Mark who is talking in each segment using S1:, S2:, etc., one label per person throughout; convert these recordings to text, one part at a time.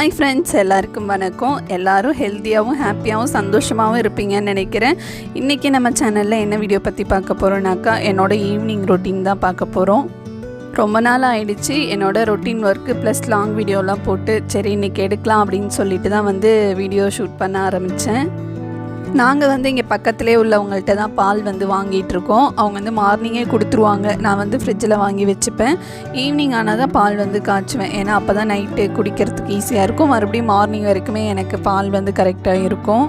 S1: Hi friends, எல்லாருக்கும் வணக்கம். எல்லோரும் ஹெல்த்தியாகவும் ஹாப்பியாகவும் சந்தோஷமாகவும் இருப்பீங்கன்னு நினைக்கிறேன். இன்றைக்கி நம்ம சேனலில் என்ன வீடியோ பற்றி பார்க்க போகிறோன்னாக்கா, என்னோடய ஈவினிங் ரொட்டீன் தான் பார்க்க போகிறோம். ரொம்ப நாள் ஆகிடுச்சு என்னோடய ரொட்டீன் ஒர்க்கு ப்ளஸ் லாங் வீடியோலாம் போட்டு, சரி இன்றைக்கி எடுக்கலாம் அப்படின்னு சொல்லிட்டு தான் வீடியோ ஷூட் பண்ண ஆரம்பித்தேன். நாங்கள் இங்கே பக்கத்துலேயே உள்ளவங்கள்ட்ட தான் பால் வாங்கிட்டுருக்கோம். அவங்க மார்னிங்கே கொடுத்துருவாங்க. நான் ஃப்ரிட்ஜில் வாங்கி வச்சுப்பேன். ஈவினிங் ஆனால் தான் பால் காய்ச்சுவேன். ஏன்னா அப்போ தான் நைட்டு குடிக்கிறதுக்கு ஈஸியாக இருக்கும். மறுபடியும் மார்னிங் வரைக்குமே எனக்கு பால் கரெக்டாக இருக்கும்.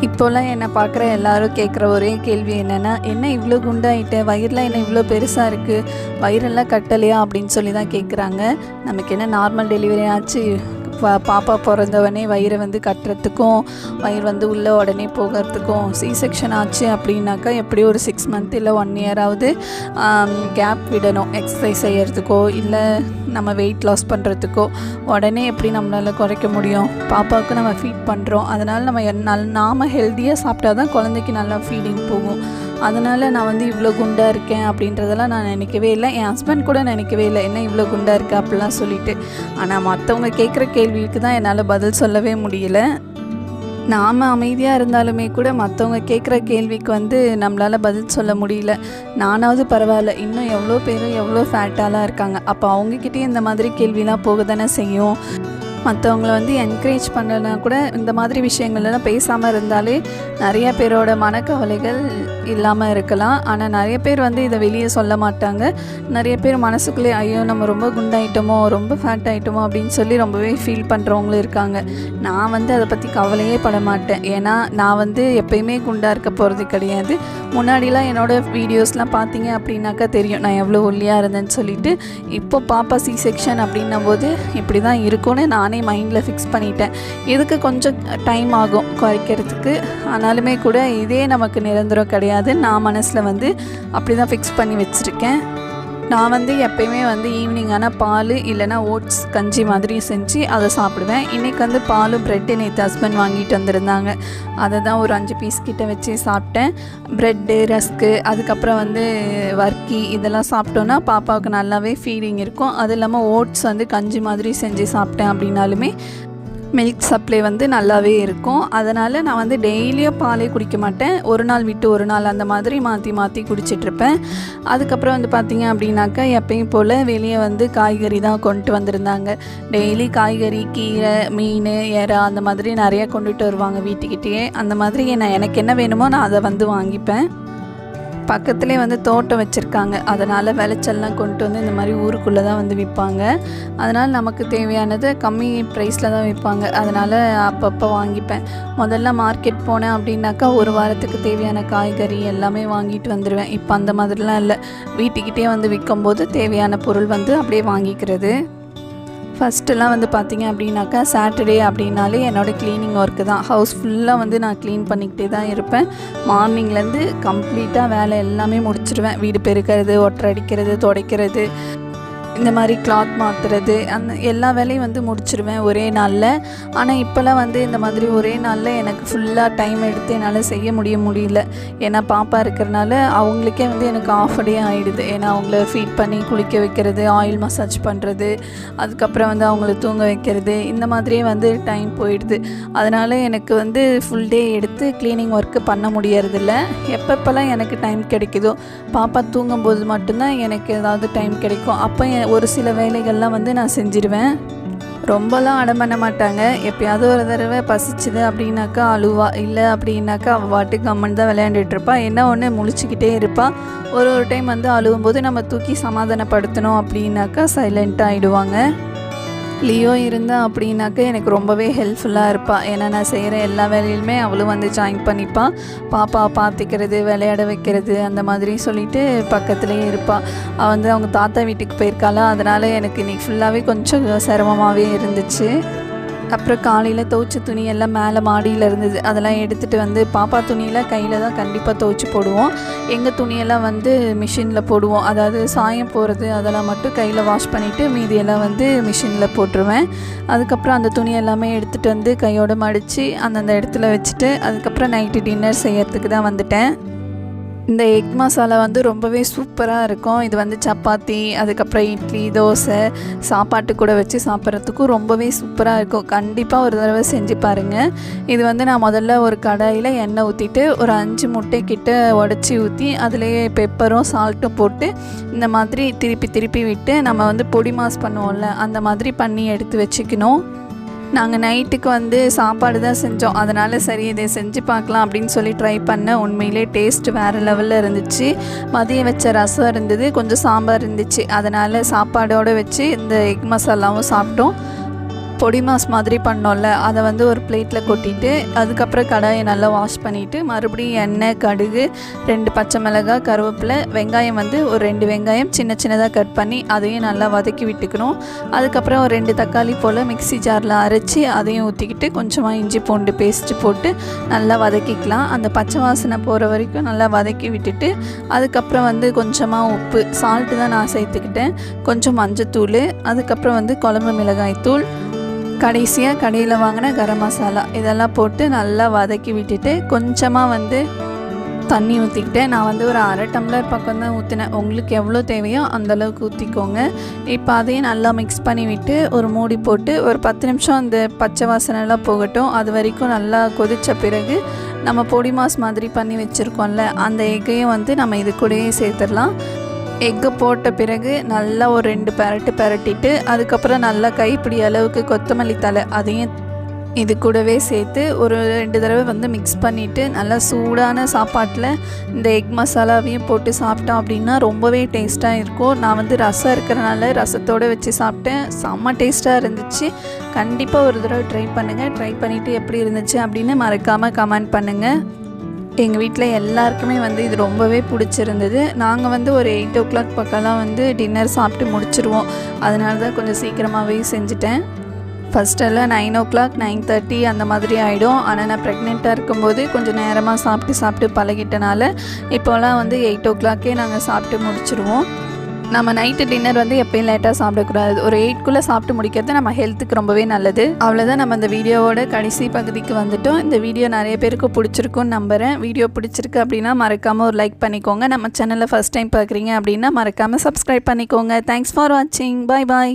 S1: இப்போல்லாம் என்னை பார்க்குற எல்லோரும் கேட்குற ஒரே கேள்வி என்னென்னா, என்ன இவ்வளோ குண்டாயிட்ட, வயிறுலாம் என்ன இவ்வளோ பெருசாக இருக்குது, வயிறெல்லாம் கட்டலையா அப்படின்னு சொல்லி தான் கேட்குறாங்க. நமக்கு என்ன நார்மல் டெலிவரி ஆச்சு, பாப்பா பிறந்தவொடனே வயிறை கட்டுறதுக்கும் வயிறு உள்ளே உடனே போகிறதுக்கும் சி செக்ஷன் ஆச்சு அப்படின்னாக்கா எப்படியும் ஒரு 6 மந்த் இல்லை 1 இயராவது கேப் விடணும். எக்ஸசைஸ் செய்கிறதுக்கோ இல்லை நம்ம வெயிட் லாஸ் பண்ணுறதுக்கோ உடனே எப்படி நம்மளால் குறைக்க முடியும்? பாப்பாவுக்கு நம்ம ஃபீட் பண்ணுறோம். அதனால் நம்ம நாம் ஹெல்த்தியாக சாப்பிட்டா தான் குழந்தைக்கு நல்லா ஃபீடிங் போகும். அதனால் நான் இவ்வளோ குண்டாக இருக்கேன் அப்படின்றதெல்லாம் நான் நினைக்கவே இல்லை. என் ஹஸ்பண்ட் கூட நினைக்கவே இல்லை, என்ன இவ்வளோ குண்டாக இருக்கா அப்படிலாம் சொல்லிட்டு. ஆனால் மற்றவங்க கேட்குற கேள்விக்கு தான் என்னால் பதில் சொல்லவே முடியல. நாம் அமைதியாக இருந்தாலுமே கூட மற்றவங்க கேட்குற கேள்விக்கு நம்மளால் பதில் சொல்ல முடியல. நானாவது பரவாயில்ல, இன்னும் எவ்வளோ பேர் எவ்வளோ ஃபேட்டாலாம் இருக்காங்க. அப்போ அவங்கக்கிட்டே இந்த மாதிரி கேள்விலாம் போக தானே செய்யும். மற்றவங்கள என்கரேஜ் பண்ணலனா கூட இந்த மாதிரி விஷயங்கள்லாம் பேசாமல் இருந்தாலே நிறைய பேரோட மனக்கவலைகள் இல்லாமல் இருக்கலாம். ஆனால் நிறைய பேர் இதை வெளியே சொல்ல மாட்டாங்க. நிறைய பேர் மனசுக்குள்ளே ஐயோ நம்ம ரொம்ப குண்டாயிட்டோமோ, ரொம்ப ஃபேட் ஆகிட்டோமோ அப்படின்னு சொல்லி ரொம்பவே ஃபீல் பண்ணுறவங்களும் இருக்காங்க. நான் அதை பற்றி கவலையே பட மாட்டேன். ஏன்னா நான் எப்பயுமே குண்டாக இருக்க போகிறது கிடையாது. முன்னாடிலாம் என்னோடய வீடியோஸ்லாம் பார்த்தீங்க அப்படின்னாக்கா தெரியும் நான் எவ்வளோ ஒல்லியாக இருந்தேன்னு சொல்லிட்டு. இப்போ பாப்பா சி செக்ஷன் அப்படின்னும் போது இப்படி தான் இருக்கும்னு நானே மைண்டில் ஃபிக்ஸ் பண்ணிட்டேன். இதுக்கு கொஞ்சம் டைம் ஆகும் குறைக்கிறதுக்கு. ஆனாலுமே கூட இதே நமக்கு நிரந்தரம் கிடையாது. நான் மனசில் அப்படி தான் ஃபிக்ஸ் பண்ணி வச்சுருக்கேன். நான் எப்பயுமே ஈவினிங் ஆனால் பால் இல்லைனா ஓட்ஸ் கஞ்சி மாதிரி செஞ்சு அதை சாப்பிடுவேன். இன்றைக்கி பால் ப்ரெட்டு நேற்று ஹஸ்பண்ட் வாங்கிட்டு வந்திருந்தாங்க. அதை தான் ஒரு 5 பீஸ் கிட்ட வச்சு சாப்பிட்டேன். ப்ரெட்டு, ரஸ்க்கு, அதுக்கப்புறம் வர்க்கி இதெல்லாம் சாப்பிட்டோன்னா பாப்பாவுக்கு நல்லாவே ஃபீடிங் இருக்கும். அது இல்லாமல் ஓட்ஸ் கஞ்சி மாதிரி செஞ்சு சாப்பிட்டேன் அப்படின்னாலுமே மில்க் சப்ளை நல்லாவே இருக்கும். அதனால் நான் டெய்லியும் பாலே குடிக்க மாட்டேன். ஒரு நாள் விட்டு ஒரு நாள் அந்த மாதிரி மாற்றி மாற்றி குடிச்சிட்ருப்பேன். அதுக்கப்புறம் பார்த்திங்க அப்படின்னாக்கா எப்பயும் போல் வெளியே காய்கறி தான் கொண்டு வந்திருந்தாங்க. டெய்லி காய்கறி, கீரை, மீன், எறா அந்த மாதிரி நிறையா கொண்டுட்டு வருவாங்க வீட்டுக்கிட்டேயே. அந்த மாதிரி எனக்கு என்ன வேணுமோ நான் அதை வாங்கிப்பேன். பக்கத்துலேயே தோட்டம் வச்சுருக்காங்க. அதனால் விளைச்சல்லாம் கொண்டு இந்த மாதிரி ஊருக்குள்ளே தான் விற்பாங்க. அதனால் நமக்கு தேவையானதை கம்மி ப்ரைஸில் தான் விற்பாங்க. அதனால் அப்பப்போ வாங்கிப்பேன். முதல்ல மார்க்கெட் போனேன் அப்படின்னாக்கா ஒரு வாரத்துக்கு தேவையான காய்கறி எல்லாமே வாங்கிட்டு வந்துடுவேன். இப்போ அந்த மாதிரிலாம் இல்லை. வீட்டுக்கிட்டே விற்கும்போது தேவையான பொருள் அப்படியே வாங்கிக்கிறது. ஃபஸ்ட்டெல்லாம் பார்த்திங்க அப்படின்னாக்கா சாட்டர்டே அப்படின்னாலே என்னோடய க்ளீனிங் ஒர்க்கு தான். ஹவுஸ் ஃபுல்லாக நான் க்ளீன் பண்ணிக்கிட்டே தான் இருப்பேன். மார்னிங்லேருந்து கம்ப்ளீட்டாக வேலை எல்லாமே முடிச்சிடுவேன். வீடு பெருக்கிறது, ஒட்டரை அடிக்கிறது, துடைக்கிறது, இந்த மாதிரி கிளாத் மாற்றுறது, அந்த எல்லா வேலையும் முடிச்சிடுவேன் ஒரே நாளில். ஆனால் இப்போல்லாம் இந்த மாதிரி ஒரே நாளில் எனக்கு ஃபுல்லாக டைம் எடுத்து என்னால் செய்ய முடியல. ஏன்னா பாப்பா இருக்கிறனால அவங்களுக்கே எனக்கு ஆஃப் டே ஆகிடுது. ஏன்னா அவங்கள ஃபீட் பண்ணி குளிக்க வைக்கிறது, ஆயில் மசாஜ் பண்ணுறது, அதுக்கப்புறம் அவங்கள தூங்க வைக்கிறது, இந்த மாதிரியே டைம் போயிடுது. அதனால் எனக்கு ஃபுல் டே எடுத்து க்ளீனிங் ஒர்க்கு பண்ண முடியறதில்ல. எப்பப்போல்லாம் எனக்கு டைம் கிடைக்குதோ, பாப்பா தூங்கும்போது மட்டும்தான் எனக்கு ஏதாவது டைம் கிடைக்கும். அப்போ ஒரு சில வேலைகள்லாம் நான் செஞ்சிடுவேன். ரொம்பலாம் அடம் பண்ண மாட்டாங்க. எப்போயாவது ஒரு தடவை பசிச்சுது அப்படின்னாக்கா அழுவா. இல்லை அப்படின்னாக்கா அவள் பாட்டுக்கு அம்மன் தான் விளையாண்டுட்ருப்பா. என்ன ஒன்று முழிச்சிக்கிட்டே இருப்பாள். ஒரு டைம் அழுவும்போது நம்ம தூக்கி சமாதானப்படுத்தணும் அப்படின்னாக்கா சைலண்ட்டாக ஆகிடுவாங்க. லியோ இருந்தா அப்படின்னாக்கா எனக்கு ரொம்பவே ஹெல்ப்ஃபுல்லாக இருப்பாள். ஏன்னா நான் செய்கிற எல்லா வேலையிலுமே அவளும் ஜாயின் பண்ணிப்பாள். பாப்பாவை பார்த்துக்கிறது, விளையாட வைக்கிறது, அந்த மாதிரி சொல்லிவிட்டு பக்கத்துலேயே இருப்பாள். அவள் அவங்க தாத்தா வீட்டுக்கு போயிருக்காளா. அதனால் எனக்கு இன்றைக்கி ஃபுல்லாகவே கொஞ்சம் சிரமமாகவே இருந்துச்சு. அப்புறம் காலையில் துவைச்ச துணி எல்லாம் மேலே மாடியில் இருந்தது. அதெல்லாம் எடுத்துகிட்டு பாப்பா துணியில் கையில் தான் கண்டிப்பாக துவைச்சி போடுவோம். எங்கள் துணியெல்லாம் மிஷினில் போடுவோம். அதாவது சாயம் போகிறது அதெல்லாம் மட்டும் கையில் வாஷ் பண்ணிவிட்டு மீதியெல்லாம் மிஷினில் போட்டுருவேன். அதுக்கப்புறம் அந்த துணி எல்லாமே எடுத்துகிட்டு கையோடு மடித்து அந்தந்த இடத்துல வச்சுட்டு அதுக்கப்புறம் நைட்டு டின்னர் செய்யறதுக்கு தான் வந்துட்டேன். இந்த எக் மசாலா வந்து ரொம்பவே சூப்பராக இருக்கும். இது வந்து சப்பாத்தி, அதுக்கப்புறம் இட்லி, தோசை, சாப்பாட்டு கூட வச்சு சாப்பிட்றதுக்கும் ரொம்பவே சூப்பராக இருக்கும். கண்டிப்பாக ஒரு தடவை செஞ்சு பாருங்கள். இது வந்து நான் முதல்ல ஒரு கடாயில் எண்ணெய் ஊற்றிட்டு ஒரு 5 முட்டை கிட்ட உடச்சி ஊற்றி அதுலேயே பெப்பரும் சால்ட்டும் போட்டு இந்த மாதிரி திருப்பி திருப்பி விட்டு நம்ம வந்து பொடி மாஸ் பண்ணுவோம்ல அந்த மாதிரி பண்ணி எடுத்து வச்சுக்கணும். நாங்கள் நைட்டுக்கு வந்து சாப்பாடு தான் செஞ்சோம். அதனால் சரி இதை செஞ்சு பார்க்கலாம் அப்படின்னு சொல்லி ட்ரை பண்ணேன். உண்மையிலே டேஸ்ட் வேறு லெவலில் இருந்துச்சு. மதியம் வச்ச ரசம் இருந்தது, கொஞ்சம் சாம்பார் இருந்துச்சு. அதனால் சாப்பாடோடு வச்சு இந்த எக் மசாலாவும் சாப்பிட்டோம். பொடி மாஸ் மாதிரி பண்ணோம்ல அதை வந்து ஒரு பிளேட்டில் கொட்டிட்டு அதுக்கப்புறம் கடாயை நல்லா வாஷ் பண்ணிவிட்டு மறுபடியும் எண்ணெய், கடுகு, 2 பச்சை மிளகாய், கருவேப்பிலை, வெங்காயம் வந்து ஒரு 2 வெங்காயம் சின்ன சின்னதாக கட் பண்ணி அதையும் நல்லா வதக்கி விட்டுக்கணும். அதுக்கப்புறம் ஒரு 2 தக்காளி போல் மிக்ஸி ஜாரில் அரைச்சி அதையும் ஊற்றிக்கிட்டு கொஞ்சமாக இஞ்சி பூண்டு பேஸ்ட்டு போட்டு நல்லா வதக்கிக்கலாம். அந்த பச்சை வாசனை போகிற வரைக்கும் நல்லா வதக்கி விட்டுட்டு அதுக்கப்புறம் வந்து கொஞ்சமாக உப்பு, சால்ட்டு தான் நான் சேர்த்துக்கிட்டேன், கொஞ்சம் மஞ்சத்தூள், அதுக்கப்புறம் வந்து குழம்பு மிளகாய் தூள், கடைசியாக கடையில் வாங்கின கரம் மசாலா இதெல்லாம் போட்டு நல்லா வதக்கி விட்டுட்டு கொஞ்சமாக வந்து தண்ணி ஊற்றிக்கிட்டேன். நான் வந்து ஒரு 1/2 டம்ளர் பக்கம் தான் ஊற்றினேன். உங்களுக்கு எவ்வளோ தேவையோ அந்தளவுக்கு ஊற்றிக்கோங்க. இப்போ அதையும் நல்லா மிக்ஸ் பண்ணி விட்டு ஒரு மூடி போட்டு ஒரு 10 நிமிஷம் அந்த பச்சை வாசனைலாம் போகட்டும். அது வரைக்கும் நல்லா கொதித்த பிறகு நம்ம பொடி மாஸ் மாதிரி பண்ணி வச்சுருக்கோம்ல அந்த எக்கையும் வந்து நம்ம இது கூடயே சேர்த்துடலாம். எக்கு போட்ட பிறகு நல்லா ஒரு 2 பெரட்டு பெரட்டிட்டு அதுக்கப்புறம் நல்லா கைப்பிடி அளவுக்கு கொத்தமல்லி தழை அதையும் இது கூடவே சேர்த்து ஒரு 2 தடவை வந்து மிக்ஸ் பண்ணிவிட்டு நல்லா சூடான சாப்பாட்டில் இந்த எக் மசாலாவையும் போட்டு சாப்பிட்டோம் அப்படின்னா ரொம்பவே டேஸ்ட்டாக இருக்கும். நான் வந்து ரசம் இருக்கிறனால ரசத்தோடு வச்சு சாப்பிட்டேன். செம்ம டேஸ்ட்டாக இருந்துச்சு. கண்டிப்பாக ஒரு தடவை ட்ரை பண்ணுங்கள். ட்ரை பண்ணிவிட்டு எப்படி இருந்துச்சு அப்படின்னு மறக்காமல் கமெண்ட் பண்ணுங்கள். எங்கள் வீட்டில் எல்லாருக்குமே வந்து இது ரொம்பவே பிடிச்சிருந்தது. நாங்கள் வந்து ஒரு 8 o'clock பக்கம்லாம் வந்து டின்னர் சாப்பிட்டு முடிச்சிருவோம். அதனால தான் கொஞ்சம் சீக்கிரமாகவே செஞ்சுட்டேன். ஃபஸ்ட்டெல்லாம் 9 o'clock 9:30 அந்த மாதிரி ஆகிடும். ஆனால் நான் ப்ரெக்னெண்ட்டாக இருக்கும்போது கொஞ்சம் நேரமாக சாப்பிட்டு பழகிட்டனால இப்போலாம் வந்து 8 o'clockே நாங்கள் சாப்பிட்டு முடிச்சிருவோம். நம்ம நைட்டு டின்னர் வந்து எப்பயும் லேட்டாக சாப்பிடக்கூடாது. ஒரு 8க்குள்ளே சாப்பிட்டு முடிக்கிறது நம்ம ஹெல்த்துக்கு ரொம்பவே நல்லது. அவ்வளோதான், நம்ம இந்த வீடியோவோட கடைசி பகுதிக்கு வந்துட்டோம். இந்த வீடியோ நிறைய பேருக்கு பிடிச்சிருக்குன்னு நம்புகிறேன். வீடியோ பிடிச்சிருக்கு அப்படின்னா மறக்காமல் ஒரு லைக் பண்ணிக்கோங்க. நம்ம சேனலில் ஃபஸ்ட் டைம் பார்க்குறீங்க அப்படின்னா மறக்காமல் சப்ஸ்கிரைப் பண்ணிக்கோங்க. தேங்க்ஸ் ஃபார் வாட்சிங். பாய் பாய்.